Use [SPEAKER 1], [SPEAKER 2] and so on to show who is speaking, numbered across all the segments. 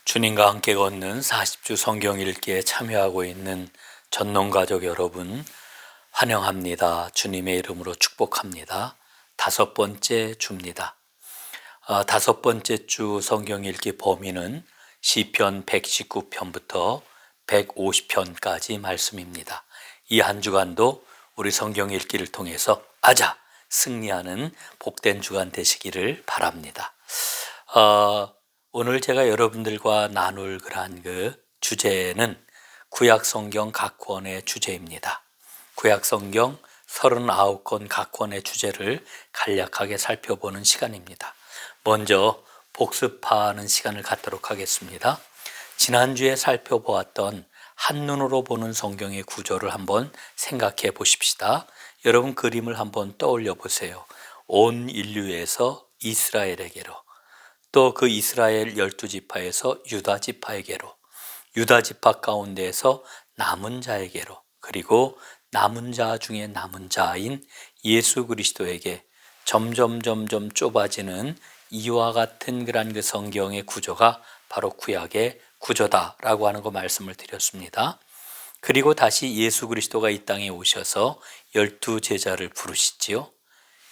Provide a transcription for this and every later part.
[SPEAKER 1] 주님과 함께 걷는 40주 성경 읽기에 참여하고 있는 전농가족 여러분 환영합니다. 주님의 이름으로 축복합니다. 다섯 번째 주입니다. 다섯 번째 주 성경 읽기 범위는 시편 119편부터 150편까지 말씀입니다. 이 한 주간도 우리 성경 읽기를 통해서 승리하는 복된 주간 되시기를 바랍니다. 오늘 제가 여러분들과 나눌 그러한 주제는 구약 성경 각 권의 주제입니다. 구약 성경 39권 각 권의 주제를 간략하게 살펴보는 시간입니다. 먼저 복습하는 시간을 갖도록 하겠습니다. 지난주에 살펴보았던 한눈으로 보는 성경의 구조를 한번 생각해 보십시다. 여러분 그림을 한번 떠올려 보세요. 온 인류에서 이스라엘에게로, 또 그 이스라엘 12지파에서 유다지파에게로, 유다지파 가운데에서 남은 자에게로, 그리고 남은 자 중에 남은 자인 예수 그리스도에게 점점 좁아지는 이와 같은 그런 성경의 구조가 바로 구약의 구조다라고 하는 거 말씀을 드렸습니다. 그리고 다시 예수 그리스도가 이 땅에 오셔서 12제자를 부르시지요.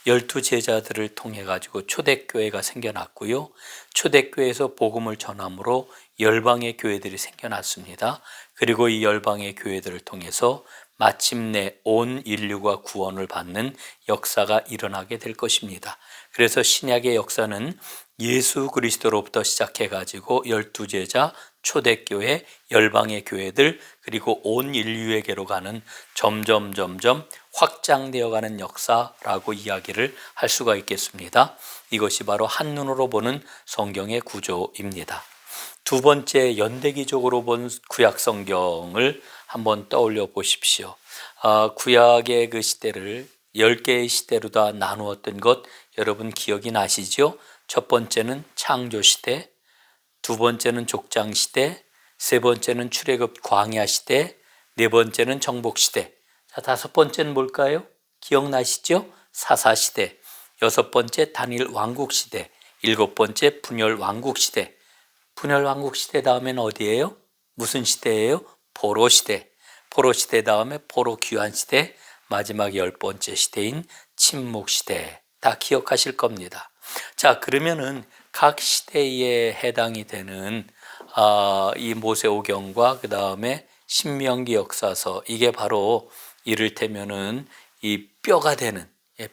[SPEAKER 1] 12제자들을 통해 가지고 초대교회가 생겨났고요. 초대교회에서 복음을 전함으로 열방의 교회들이 생겨났습니다. 그리고 이 열방의 교회들을 통해서 마침내 온 인류가 구원을 받는 역사가 일어나게 될 것입니다. 그래서 신약의 역사는 예수 그리스도로부터 시작해 가지고 12제자, 초대교회, 열방의 교회들, 그리고 온 인류에게로 가는 점점 확장되어 가는 역사라고 이야기를 할 수가 있겠습니다. 이것이 바로 한눈으로 보는 성경의 구조입니다. 두 번째, 연대기적으로 본 구약 성경을 한번 떠올려 보십시오. 구약의 그 시대를 10개의 시대로 다 나누었던 것 여러분 기억이 나시죠? 첫 번째는 창조시대, 두 번째는 족장시대, 세 번째는 출애굽 광야시대, 네 번째는 정복시대. 자, 다섯 번째는 뭘까요? 기억나시죠? 사사시대, 여섯 번째 단일 왕국시대, 일곱 번째 분열 왕국시대. 분열 왕국시대 다음에는 어디예요? 무슨 시대예요? 포로시대. 포로시대 다음에 포로 귀환시대, 마지막 열 번째 시대인 침묵시대. 다 기억하실 겁니다. 자, 그러면은 각 시대에 해당이 되는 이 모세오경과 그 다음에 신명기 역사서, 이게 바로 이를테면은 이 뼈가 되는,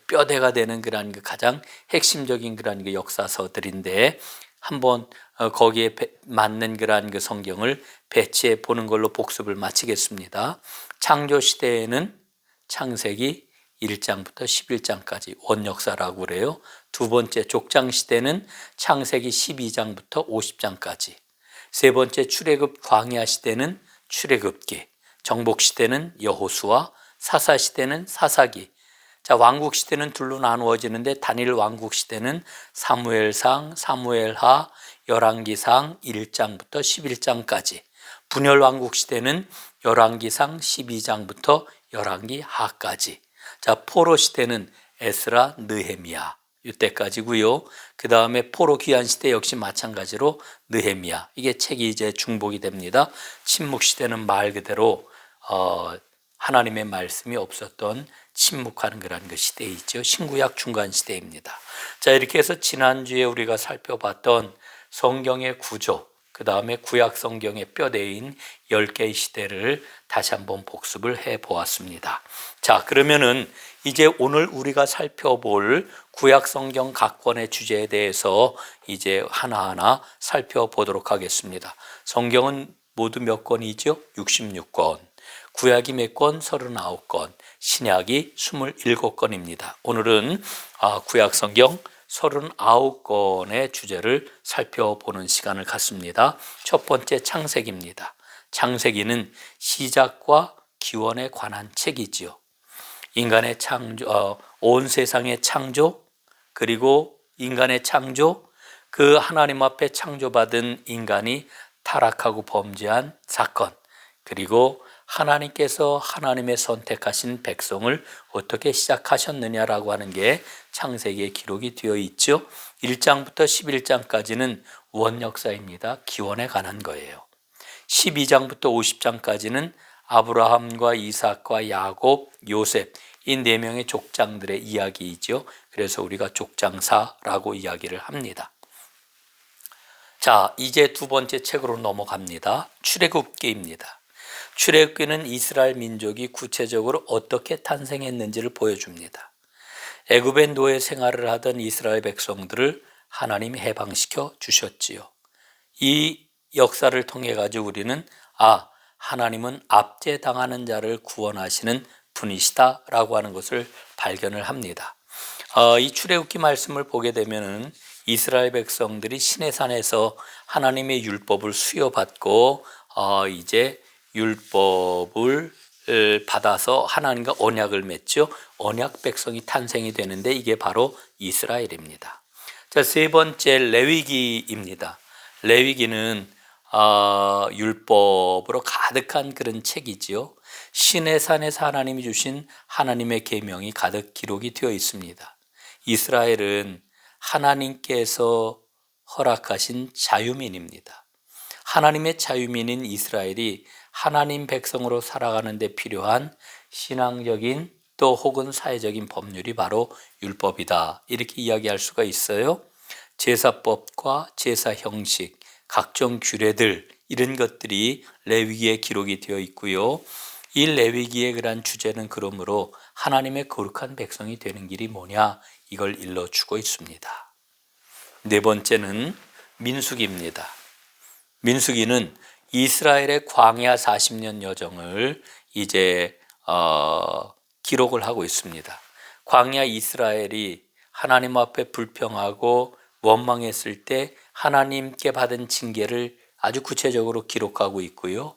[SPEAKER 1] 뼈대가 되는 그런 가장 핵심적인 그런 역사서들인데, 한번 거기에 맞는 그런 성경을 배치해 보는 걸로 복습을 마치겠습니다. 창조 시대에는 창세기 1장부터 11장까지 원역사라고 그래요. 두 번째 족장 시대는 창세기 12장부터 50장까지. 세 번째 출애굽 광야 시대는 출애굽기. 정복 시대는 여호수아, 사사 시대는 사사기. 자, 왕국 시대는 둘로 나누어지는데 단일 왕국 시대는 사무엘상, 사무엘하, 열왕기상 1장부터 11장까지. 분열 왕국 시대는 열왕기상 12장부터 열왕기하까지. 자, 포로 시대는 에스라, 느헤미야 이때까지고요. 그 다음에 포로 귀환 시대 역시 마찬가지로 느헤미야, 이게 책이 이제 중복이 됩니다. 침묵 시대는 말 그대로 하나님의 말씀이 없었던 침묵하는 그런 시대이죠. 신구약 중간 시대입니다. 자, 이렇게 해서 지난주에 우리가 살펴봤던 성경의 구조, 그 다음에 구약 성경의 뼈대인 10개의 시대를 다시 한번 복습을 해 보았습니다. 자, 그러면은 이제 오늘 우리가 살펴볼 구약 성경 각 권의 주제에 대해서 이제 하나하나 살펴보도록 하겠습니다. 성경은 모두 몇 권이죠? 66권. 구약이 몇 권? 39권. 신약이 27권입니다. 오늘은 구약 성경 39권의 주제를 살펴보는 시간을 갖습니다. 첫 번째 창세기입니다. 창세기는 시작과 기원에 관한 책이지요. 인간의 창조, 온 세상의 창조, 그리고 인간의 창조, 그 하나님 앞에 창조받은 인간이 타락하고 범죄한 사건, 그리고 하나님께서 하나님의 선택하신 백성을 어떻게 시작하셨느냐라고 하는 게 창세기에 기록이 되어 있죠. 1장부터 11장까지는 원역사입니다. 기원에 관한 거예요. 12장부터 50장까지는 아브라함과 이삭과 야곱, 요셉 이 네 명의 족장들의 이야기이죠. 그래서 우리가 족장사라고 이야기를 합니다. 자, 이제 두 번째 책으로 넘어갑니다. 출애굽기입니다. 출애굽기는 이스라엘 민족이 구체적으로 어떻게 탄생했는지를 보여줍니다. 애굽의 노예 생활을 하던 이스라엘 백성들을 하나님이 해방시켜 주셨지요. 이 역사를 통해 가지고 우리는 하나님은 압제당하는 자를 구원하시는 분이시다라고 하는 것을 발견을 합니다. 이 출애굽기 말씀을 보게 되면은 이스라엘 백성들이 시내산에서 하나님의 율법을 수여받고 이제 율법을 받아서 하나님과 언약을 맺죠. 언약 백성이 탄생이 되는데 이게 바로 이스라엘입니다. 자, 세 번째 레위기입니다. 레위기는 율법으로 가득한 그런 책이지요. 시내산에서 하나님이 주신 하나님의 계명이 가득 기록이 되어 있습니다. 이스라엘은 하나님께서 허락하신 자유민입니다. 하나님의 자유민인 이스라엘이 하나님 백성으로 살아가는 데 필요한 신앙적인 또 혹은 사회적인 법률이 바로 율법이다. 이렇게 이야기할 수가 있어요. 제사법과 제사 형식, 각종 규례들 이런 것들이 레위기에 기록이 되어 있고요. 이 레위기의 그러한 주제는 그러므로 하나님의 거룩한 백성이 되는 길이 뭐냐 이걸 일러주고 있습니다. 네 번째는 민수기입니다. 민수기는 이스라엘의 광야 40년 여정을 이제 기록을 하고 있습니다. 광야 이스라엘이 하나님 앞에 불평하고 원망했을 때 하나님께 받은 징계를 아주 구체적으로 기록하고 있고요.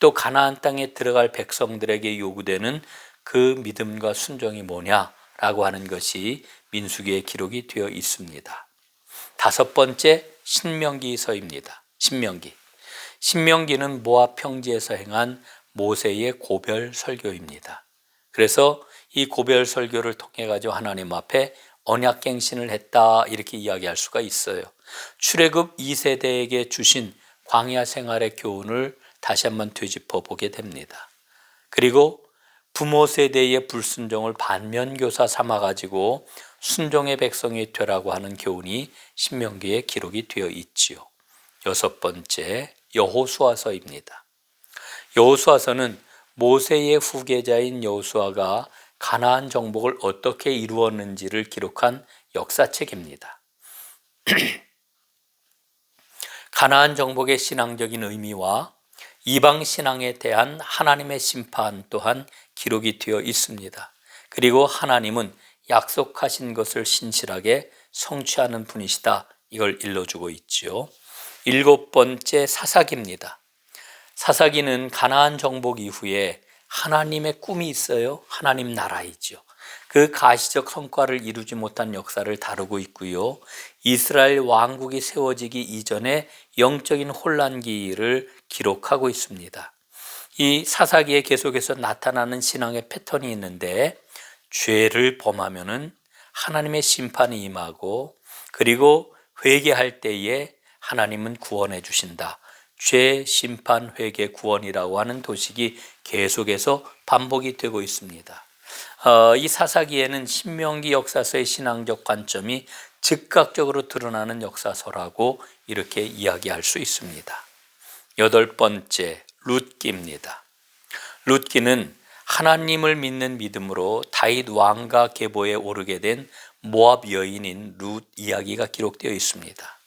[SPEAKER 1] 또 가나안 땅에 들어갈 백성들에게 요구되는 그 믿음과 순종이 뭐냐라고 하는 것이 민수기에 기록이 되어 있습니다. 다섯 번째 신명기서입니다. 신명기는 모압 평지에서 행한 모세의 고별 설교입니다. 그래서 이 고별 설교를 통해 가지고 하나님 앞에 언약갱신을 했다 이렇게 이야기할 수가 있어요. 출애굽 2세대에게 주신 광야 생활의 교훈을 다시 한번 되짚어 보게 됩니다. 그리고 부모 세대의 불순종을 반면교사 삼아 가지고 순종의 백성이 되라고 하는 교훈이 신명기에 기록이 되어 있지요. 여섯 번째 여호수아서입니다. 여호수아서는 모세의 후계자인 여호수아가 가나안 정복을 어떻게 이루었는지를 기록한 역사책입니다. 가나안 정복의 신앙적인 의미와 이방 신앙에 대한 하나님의 심판 또한 기록이 되어 있습니다. 그리고 하나님은 약속하신 것을 신실하게 성취하는 분이시다. 이걸 일러주고 있지요. 일곱 번째 사사기입니다. 사사기는 가나안 정복 이후에 하나님의 꿈이 있어요. 하나님 나라이죠. 그 가시적 성과를 이루지 못한 역사를 다루고 있고요. 이스라엘 왕국이 세워지기 이전에 영적인 혼란기를 기록하고 있습니다. 이 사사기에 계속해서 나타나는 신앙의 패턴이 있는데 죄를 범하면은 하나님의 심판이 임하고 그리고 회개할 때에 하나님은 구원해 주신다. 죄, 심판, 회개, 구원이라고 하는 도식이 계속해서 반복이 되고 있습니다. 이 사사기에는 신명기 역사서의 신앙적 관점이 즉각적으로 드러나는 역사서라고 이렇게 이야기할 수 있습니다. 여덟 번째 룻기입니다. 룻기는 하나님을 믿는 믿음으로 다윗 왕가 계보에 오르게 된 모압 여인인 룻 이야기가 기록되어 있습니다.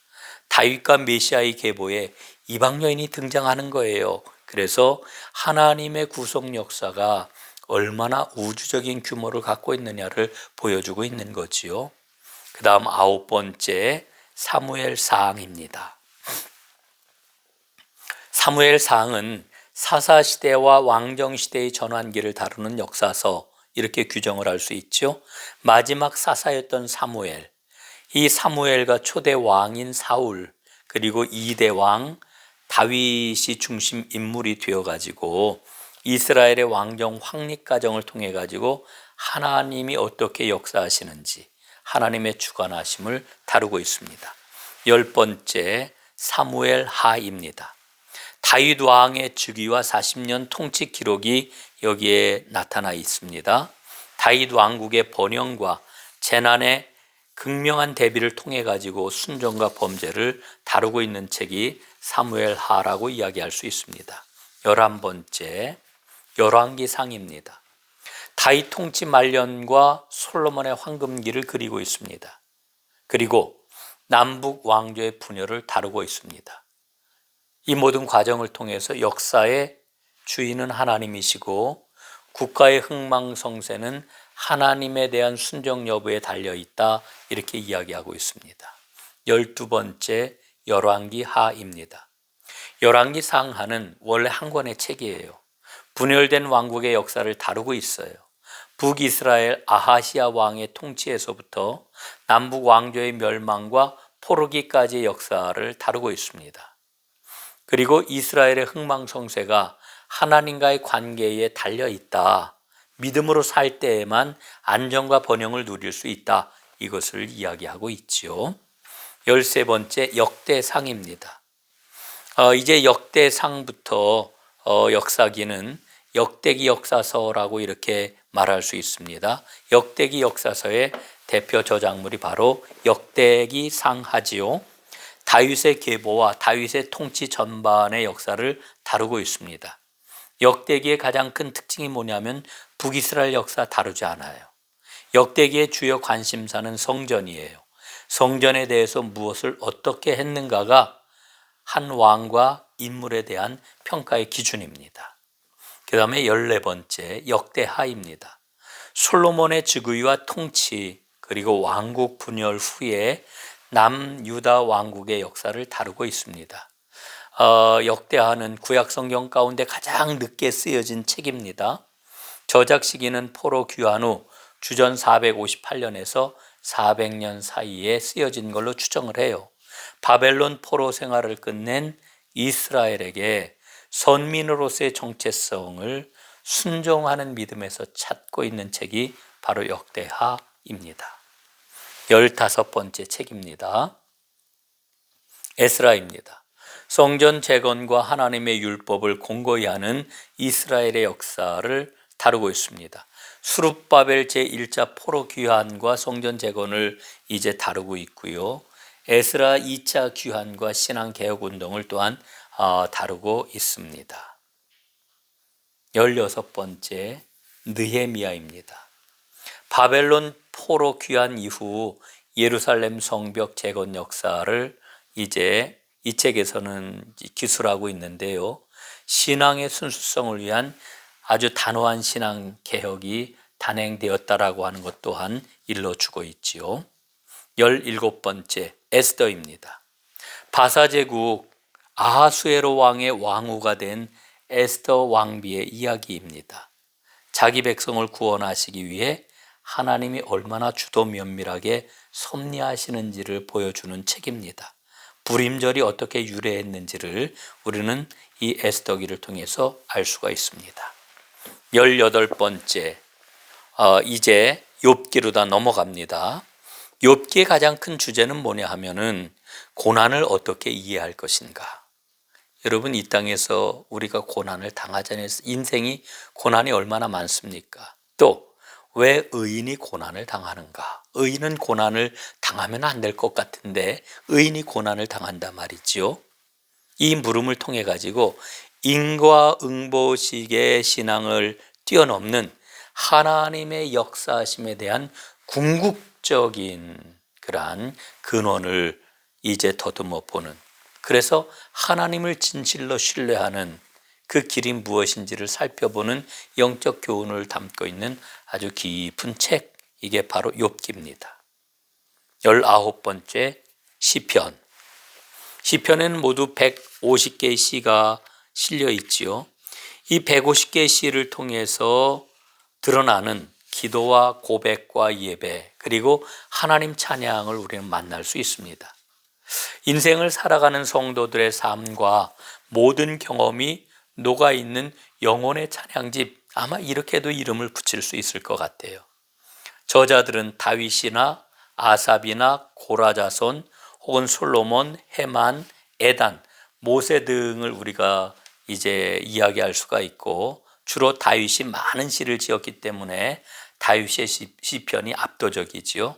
[SPEAKER 1] 다윗과 메시아의 계보에 이방 여인이 등장하는 거예요. 그래서 하나님의 구속 역사가 얼마나 우주적인 규모를 갖고 있느냐를 보여주고 있는 거지요. 그 다음 아홉 번째 사무엘상입니다. 사무엘상은 사사시대와 왕정시대의 전환기를 다루는 역사서 이렇게 규정을 할 수 있죠. 마지막 사사였던 사무엘, 이 사무엘과 초대 왕인 사울 그리고 2대 왕 다윗이 중심 인물이 되어가지고 이스라엘의 왕정 확립 과정을 통해 가지고 하나님이 어떻게 역사하시는지 하나님의 주관하심을 다루고 있습니다. 10번째 사무엘 하입니다. 다윗 왕의 즉위와 40년 통치 기록이 여기에 나타나 있습니다. 다윗 왕국의 번영과 재난의 극명한 대비를 통해 가지고 순종과 범죄를 다루고 있는 책이 사무엘 하라고 이야기할 수 있습니다. 11번째 열왕기상입니다. 다윗 통치 말년과 솔로몬의 황금기를 그리고 있습니다. 그리고 남북 왕조의 분열을 다루고 있습니다. 이 모든 과정을 통해서 역사의 주인은 하나님이시고 국가의 흥망성쇠는 하나님에 대한 순종 여부에 달려있다, 이렇게 이야기하고 있습니다. 12번째 열왕기 하입니다. 열왕기 상하는 원래 한 권의 책이에요. 분열된 왕국의 역사를 다루고 있어요. 북이스라엘 아하시아 왕의 통치에서부터 남북 왕조의 멸망과 포로기까지의 역사를 다루고 있습니다. 그리고 이스라엘의 흥망성쇠가 하나님과의 관계에 달려있다. 믿음으로 살 때에만 안정과 번영을 누릴 수 있다. 이것을 이야기하고 있지요. 13번째 역대상입니다. 이제 역대상부터 역사기는 역대기 역사서라고 이렇게 말할 수 있습니다. 역대기 역사서의 대표 저작물이 바로 역대기 상하지요. 다윗의 계보와 다윗의 통치 전반의 역사를 다루고 있습니다. 역대기의 가장 큰 특징이 뭐냐면 북이스라엘 역사 다루지 않아요. 역대기의 주요 관심사는 성전이에요. 성전에 대해서 무엇을 어떻게 했는가가 한 왕과 인물에 대한 평가의 기준입니다. 그 다음에 14번째 역대하입니다. 솔로몬의 즉위와 통치 그리고 왕국 분열 후에 남유다 왕국의 역사를 다루고 있습니다. 역대하는 구약 성경 가운데 가장 늦게 쓰여진 책입니다. 저작 시기는 포로 귀환 후 주전 458년에서 400년 사이에 쓰여진 걸로 추정을 해요. 바벨론 포로 생활을 끝낸 이스라엘에게 선민으로서의 정체성을 순종하는 믿음에서 찾고 있는 책이 바로 역대하입니다. 15번째 책입니다. 에스라입니다. 성전 재건과 하나님의 율법을 공고히 하는 이스라엘의 역사를 다루고 있습니다. 수룹바벨 제1차 포로 귀환과 성전 재건을 이제 다루고 있고요. 에스라 2차 귀환과 신앙 개혁 운동을 또한 다루고 있습니다. 16번째 느헤미야입니다. 바벨론 포로 귀환 이후 예루살렘 성벽 재건 역사를 이제 이 책에서는 기술하고 있는데요. 신앙의 순수성을 위한 아주 단호한 신앙 개혁이 단행되었다라고 하는 것 또한 일러주고 있지요. 17번째 에스더입니다. 바사제국 아하수에로 왕의 왕후가 된 에스더 왕비의 이야기입니다. 자기 백성을 구원하시기 위해 하나님이 얼마나 주도 면밀하게 섭리하시는지를 보여주는 책입니다. 불임절이 어떻게 유래했는지를 우리는 이 에스더기를 통해서 알 수가 있습니다. 18번째 이제 욥기로 다 넘어갑니다. 욥기의 가장 큰 주제는 뭐냐 하면은 고난을 어떻게 이해할 것인가. 여러분, 이 땅에서 우리가 고난을 당하잖아요. 인생이 고난이 얼마나 많습니까? 또 왜 의인이 고난을 당하는가? 의인은 고난을 당하면 안 될 것 같은데 의인이 고난을 당한단 말이지요. 이 물음을 통해 가지고 인과응보식의 신앙을 뛰어넘는 하나님의 역사심에 대한 궁극적인 그러한 근원을 이제 더듬어 보는, 그래서 하나님을 진실로 신뢰하는 그 길이 무엇인지를 살펴보는 영적 교훈을 담고 있는 아주 깊은 책, 이게 바로 욥기입니다. 19번째 시편. 시편에는 모두 150개의 시가 실려 있지요. 이 150개의 시를 통해서 드러나는 기도와 고백과 예배, 그리고 하나님 찬양을 우리는 만날 수 있습니다. 인생을 살아가는 성도들의 삶과 모든 경험이 녹아있는 영혼의 찬양집, 아마 이렇게도 이름을 붙일 수 있을 것 같아요. 저자들은 다윗이나 아삽이나 고라자손 혹은 솔로몬, 헤만, 에단, 모세 등을 우리가 이제 이야기할 수가 있고, 주로 다윗이 많은 시를 지었기 때문에 다윗의 시편이 압도적이지요.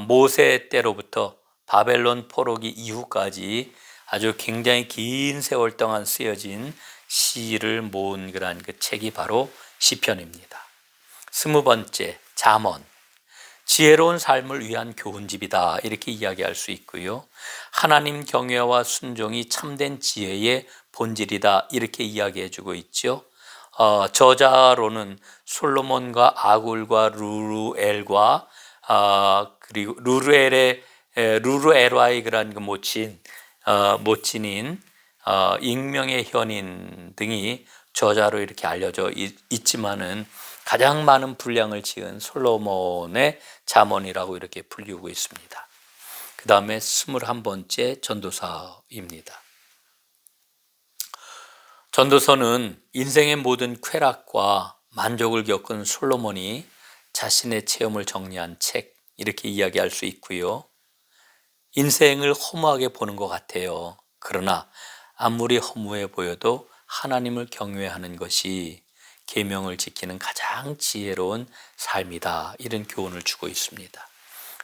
[SPEAKER 1] 모세 때로부터 바벨론 포로기 이후까지 아주 굉장히 긴 세월 동안 쓰여진 시를 모은 그러한 그 책이 바로 시편입니다. 20번째, 잠언. 지혜로운 삶을 위한 교훈집이다, 이렇게 이야기할 수 있고요. 하나님 경외와 순종이 참된 지혜의 본질이다, 이렇게 이야기해 주고 있죠. 저자로는 솔로몬과 아굴과 루루엘과 그리고 루루엘와의 그런 그 모친인 익명의 현인 등이 저자로 이렇게 알려져 있지만은 가장 많은 분량을 지은 솔로몬의 잠언이라고 이렇게 불리우고 있습니다. 그 다음에 21번째 전도서입니다. 전도서는 인생의 모든 쾌락과 만족을 겪은 솔로몬이 자신의 체험을 정리한 책, 이렇게 이야기할 수 있고요. 인생을 허무하게 보는 것 같아요. 그러나 아무리 허무해 보여도 하나님을 경외하는 것이 계명을 지키는 가장 지혜로운 삶이다, 이런 교훈을 주고 있습니다.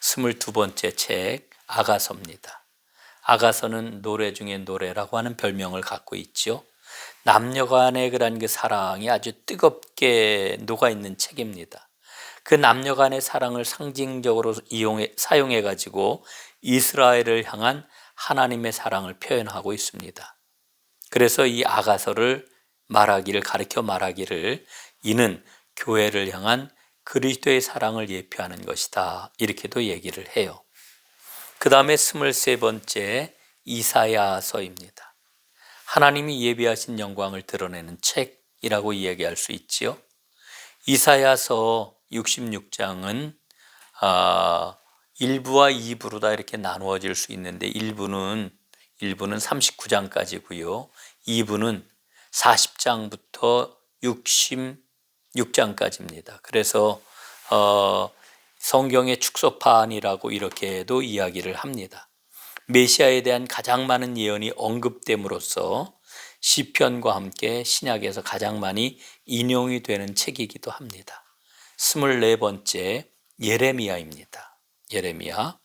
[SPEAKER 1] 22번째 책, 아가서입니다. 아가서는 노래 중에 노래라고 하는 별명을 갖고 있죠. 남녀 간의 그런 그 사랑이 아주 뜨겁게 녹아있는 책입니다. 그 남녀 간의 사랑을 상징적으로 사용해 가지고 이스라엘을 향한 하나님의 사랑을 표현하고 있습니다. 그래서 이 아가서를 가르쳐 말하기를 이는 교회를 향한 그리스도의 사랑을 예표하는 것이다, 이렇게도 얘기를 해요. 그 다음에 23번째 이사야서입니다. 하나님이 예비하신 영광을 드러내는 책이라고 이야기할 수 있지요. 이사야서 66장은 1부와 2부로 다 이렇게 나누어질 수 있는데 1부는 39장까지고요. 2부는 40장부터 66장까지입니다. 그래서 성경의 축소판이라고 이렇게도 이야기를 합니다. 메시아에 대한 가장 많은 예언이 언급됨으로써 시편과 함께 신약에서 가장 많이 인용이 되는 책이기도 합니다. 24번째 예레미야입니다. 예레미야.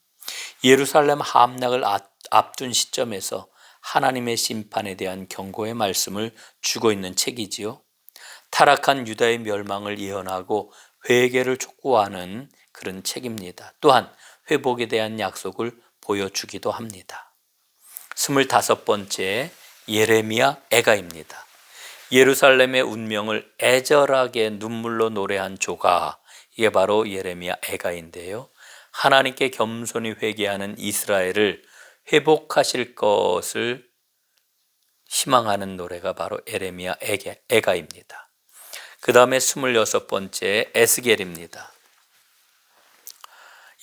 [SPEAKER 1] 예루살렘 함락을 앞둔 시점에서 하나님의 심판에 대한 경고의 말씀을 주고 있는 책이지요. 타락한 유다의 멸망을 예언하고 회개를 촉구하는 그런 책입니다. 또한 회복에 대한 약속을 보여주기도 합니다. 25번째 예레미야 애가입니다. 예루살렘의 운명을 애절하게 눈물로 노래한 조가, 이게 바로 예레미야 애가인데요. 하나님께 겸손히 회개하는 이스라엘을 회복하실 것을 희망하는 노래가 바로 예레미야 애가입니다. 그 다음에 26번째 에스겔입니다.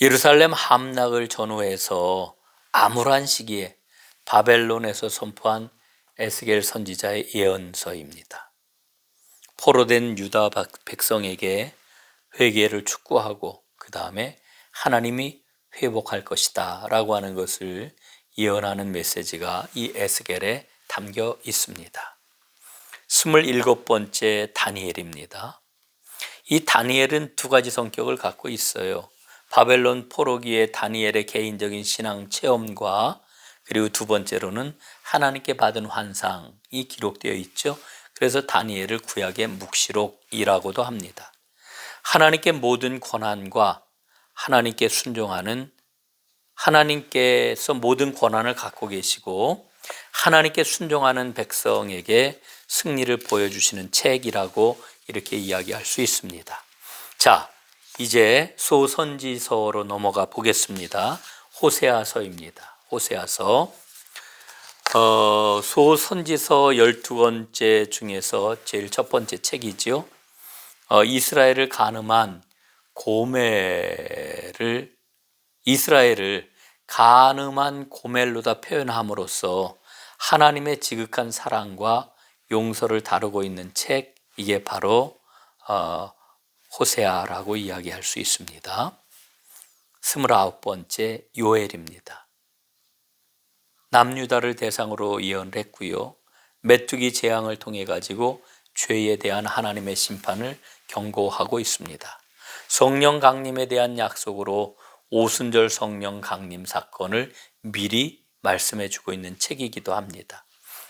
[SPEAKER 1] 예루살렘 함락을 전후해서 암울한 시기에 바벨론에서 선포한 에스겔 선지자의 예언서입니다. 포로된 유다 백성에게 회개를 촉구하고 그 다음에 하나님이 회복할 것이다 라고 하는 것을 예언하는 메시지가 이 에스겔에 담겨 있습니다. 27번째 다니엘입니다. 이 다니엘은 두 가지 성격을 갖고 있어요. 바벨론 포로기의 다니엘의 개인적인 신앙 체험과 그리고 두 번째로는 하나님께 받은 환상이 기록되어 있죠. 그래서 다니엘을 구약의 묵시록이라고도 합니다. 하나님께 모든 권한과 하나님께 순종하는, 하나님께서 모든 권한을 갖고 계시고 하나님께 순종하는 백성에게 승리를 보여주시는 책이라고 이렇게 이야기할 수 있습니다. 자, 이제 소선지서로 넘어가 보겠습니다. 호세아서입니다. 호세아서. 소선지서 12권째 중에서 제일 첫 번째 책이지요. 이스라엘을 가늠한 고멜로다 표현함으로써 하나님의 지극한 사랑과 용서를 다루고 있는 책, 이게 바로 호세아라고 이야기할 수 있습니다. 29번째 요엘입니다. 남유다를 대상으로 예언을 했고요. 메뚜기 재앙을 통해 가지고 죄에 대한 하나님의 심판을 경고하고 있습니다. 성령 강림에 대한 약속으로 오순절 성령 강림 사건을 미리 말씀해 주고 있는 책이기도 합니다.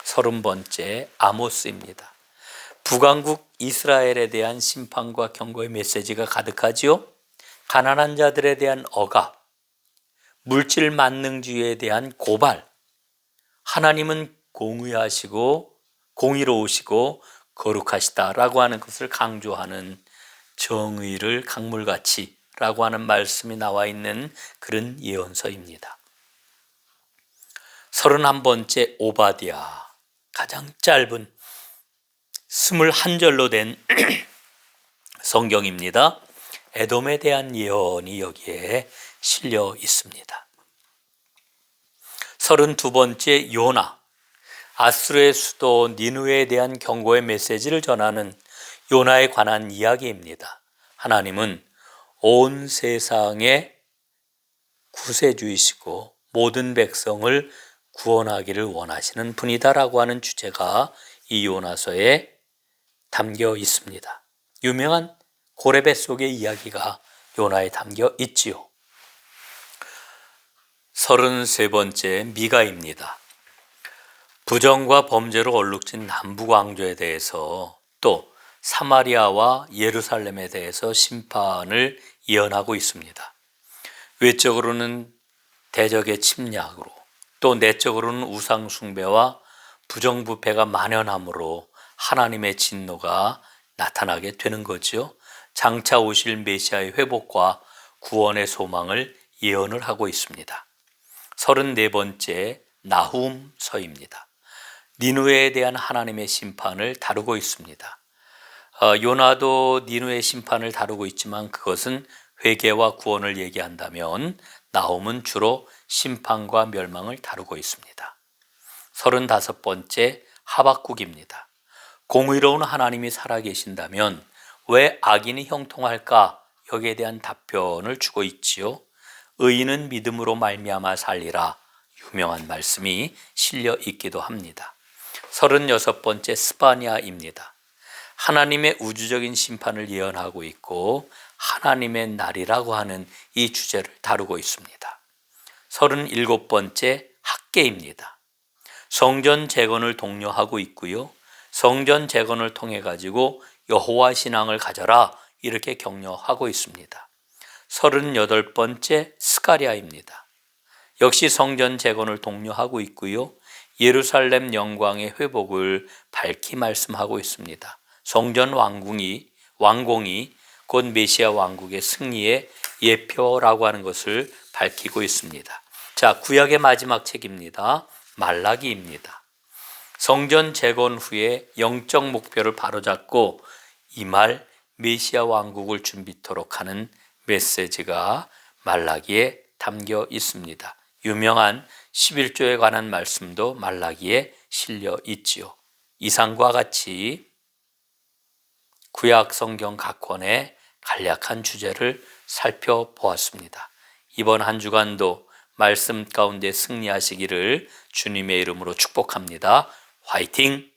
[SPEAKER 1] 30번째 아모스입니다. 북왕국 이스라엘에 대한 심판과 경고의 메시지가 가득하지요. 가난한 자들에 대한 억압, 물질 만능주의에 대한 고발, 하나님은 공의하시고 공의로우시고 거룩하시다라고 하는 것을 강조하는 정의를 강물같이라고 하는 말씀이 나와 있는 그런 예언서입니다. 31번째 오바댜, 가장 짧은 21절로 된 성경입니다. 에돔에 대한 예언이 여기에 실려 있습니다. 32번째 요나, 아수르의 수도 니느웨에 대한 경고의 메시지를 전하는 요나에 관한 이야기입니다. 하나님은 온 세상의 구세주이시고 모든 백성을 구원하기를 원하시는 분이다라고 하는 주제가 이 요나서에 담겨 있습니다. 유명한 고레 뱃속의 이야기가 요나에 담겨 있지요. 33번째 미가입니다. 부정과 범죄로 얼룩진 남북왕조에 대해서 또 사마리아와 예루살렘에 대해서 심판을 예언하고 있습니다. 외적으로는 대적의 침략으로 또 내적으로는 우상 숭배와 부정부패가 만연함으로 하나님의 진노가 나타나게 되는 거죠. 장차 오실 메시아의 회복과 구원의 소망을 예언을 하고 있습니다. 34번째 나훔서입니다. 니느웨에 대한 하나님의 심판을 다루고 있습니다. 요나도 니느웨 심판을 다루고 있지만 그것은 회개와 구원을 얘기한다면 나훔은 주로 심판과 멸망을 다루고 있습니다. 35번째 하박국입니다. 공의로운 하나님이 살아계신다면 왜 악인이 형통할까? 여기에 대한 답변을 주고 있지요. 의인은 믿음으로 말미암아 살리라, 유명한 말씀이 실려 있기도 합니다. 36번째 스바냐입니다. 하나님의 우주적인 심판을 예언하고 있고 하나님의 날이라고 하는 이 주제를 다루고 있습니다. 37번째 학개입니다. 성전 재건을 독려하고 있고요. 성전 재건을 통해 가지고 여호와 신앙을 가져라, 이렇게 격려하고 있습니다. 38번째 스가랴입니다. 역시 성전 재건을 독려하고 있고요. 예루살렘 영광의 회복을 밝히 말씀하고 있습니다. 성전 왕궁이 곧 메시아 왕국의 승리의 예표라고 하는 것을 밝히고 있습니다. 자, 구약의 마지막 책입니다. 말라기입니다. 성전 재건 후에 영적 목표를 바로잡고 이 말 메시아 왕국을 준비토록 하는 메시지가 말라기에 담겨 있습니다. 유명한 11조에 관한 말씀도 말라기에 실려 있지요. 이상과 같이 구약 성경 각 권의 간략한 주제를 살펴보았습니다. 이번 한 주간도 말씀 가운데 승리하시기를 주님의 이름으로 축복합니다. 화이팅!